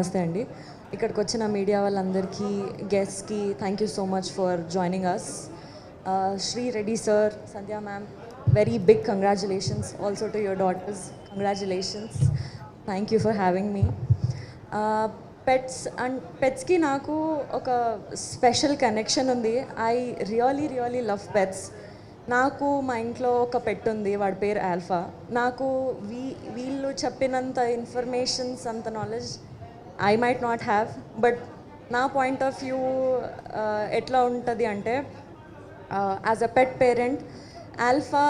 నమస్తే అండి. ఇక్కడికి వచ్చిన మీడియా వాళ్ళందరికీ, గెస్ట్స్కి thank you so much for joining us. Shri Reddy sir, Sandhya ma'am, very big congratulations also to your daughters. Congratulations, thank you for having me. పెట్స్కి నాకు ఒక స్పెషల్ కనెక్షన్ ఉంది. I really love pets. నాకు మా ఇంట్లో ఒక పెట్ ఉంది, వాడి పేరు ఆల్ఫా. నాకు వీళ్ళు చెప్పినంత ఇన్ఫర్మేషన్స్, అంత knowledge I might not have, but నా పాయింట్ ఆఫ్ వ్యూ ఎట్లా ఉంటుంది అంటే, as a pet parent, Alpha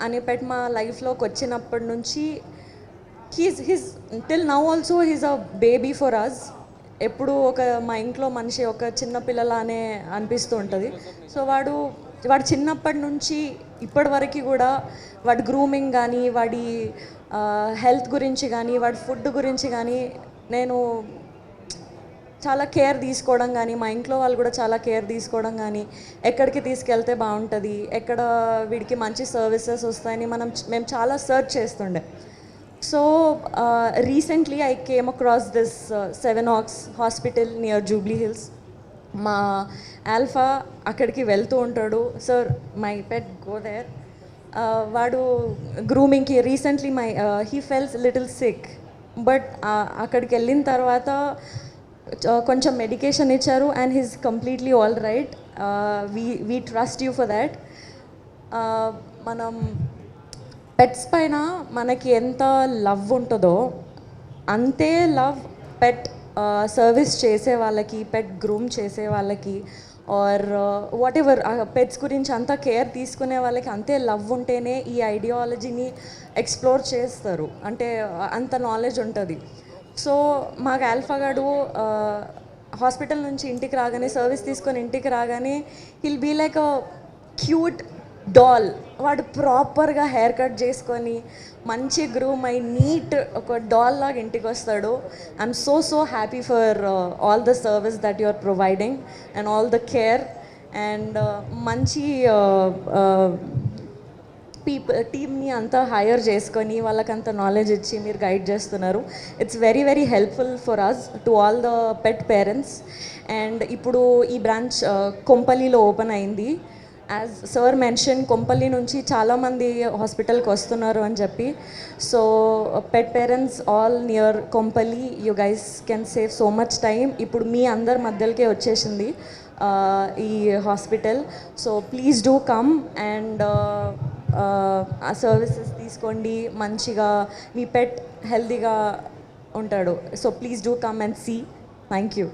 అనే పెట్ మా లైఫ్లోకి వచ్చినప్పటి నుంచి he's till now also he's a baby for us. ఎప్పుడు మా ఇంట్లో మనిషి ఒక చిన్న పిల్లలానే అనిపిస్తూ ఉంటుంది. సో వాడు చిన్నప్పటి నుంచి ఇప్పటి వరకు కూడా వాడి గ్రూమింగ్ కానీ, వాడి హెల్త్ గురించి కానీ, వాడి ఫుడ్ గురించి కానీ నేను చాలా కేర్ తీసుకోవడం కానీ, మా ఇంట్లో వాళ్ళు కూడా చాలా కేర్ తీసుకోవడం కానీ, ఎక్కడికి తీసుకెళ్తే బాగుంటుంది, ఎక్కడ వీడికి మంచి సర్వీసెస్ వస్తాయని మేము చాలా సర్చ్ చేస్తుండే. So recently I came across this 7 Oaks hospital near Jubilee Hills. మా ఆల్ఫా అక్కడికి వెళ్తూ ఉంటాడు. Sir, my pet go there. వాడు గ్రూమింగ్కి recently he fells little sick, but అక్కడికి వెళ్ళిన తర్వాత కొంచెం మెడికేషన్ ఇచ్చారు and he's completely all right. We trust you for that. మనం పెట్స్ పైన మనకి ఎంత లవ్ ఉంటుందో అంతే లవ్ పెట్ సర్వీస్ చేసే వాళ్ళకి, పెట్ గ్రూమ్ చేసే వాళ్ళకి, ఆర్ వాట్ ఎవర్ పెట్స్ గురించి అంత కేర్ తీసుకునే వాళ్ళకి అంతే లవ్ ఉంటేనే ఈ ఐడియాలజీని ఎక్స్ప్లోర్ చేస్తారు, అంటే అంత నాలెడ్జ్ ఉంటుంది. సో మాకు ఆల్ఫా గాడు హాస్పిటల్ నుంచి ఇంటికి రాగానే, సర్వీస్ తీసుకొని ఇంటికి రాగానే, he'll be like a cute doll. వాడు ప్రాపర్గా హెయిర్ కట్ చేసుకొని మంచి గ్రూమ్ అయి నీట్ ఒక డాల్ లాగా ఇంటికి వస్తాడు. I'm so happy for all the service that you are providing and all the care and మంచి టీమ్ని అంతా హైర్ చేసుకొని వాళ్ళకంత నాలెడ్జ్ ఇచ్చి మీరు గైడ్ చేస్తున్నారు. It's very helpful for us to all the pet parents. And ఇప్పుడు ఈ బ్రాంచ్ కొంపల్లిలో ఓపెన్ అయింది. యాజ్ సార్ మెన్షన్, కొంపల్లి నుంచి చాలామంది హాస్పిటల్కి వస్తున్నారు అని చెప్పి. So pet parents all near Kompally, you guys can save so much time. ఇప్పుడు మీ అందరి మధ్యలోకే వచ్చేసింది ఈ హాస్పిటల్. So please do come and ఆ సర్వీసెస్ తీసుకోండి. మంచిగా మీ పెట్ హెల్తీగా ఉంటాడు. So please do come and see. Thank you.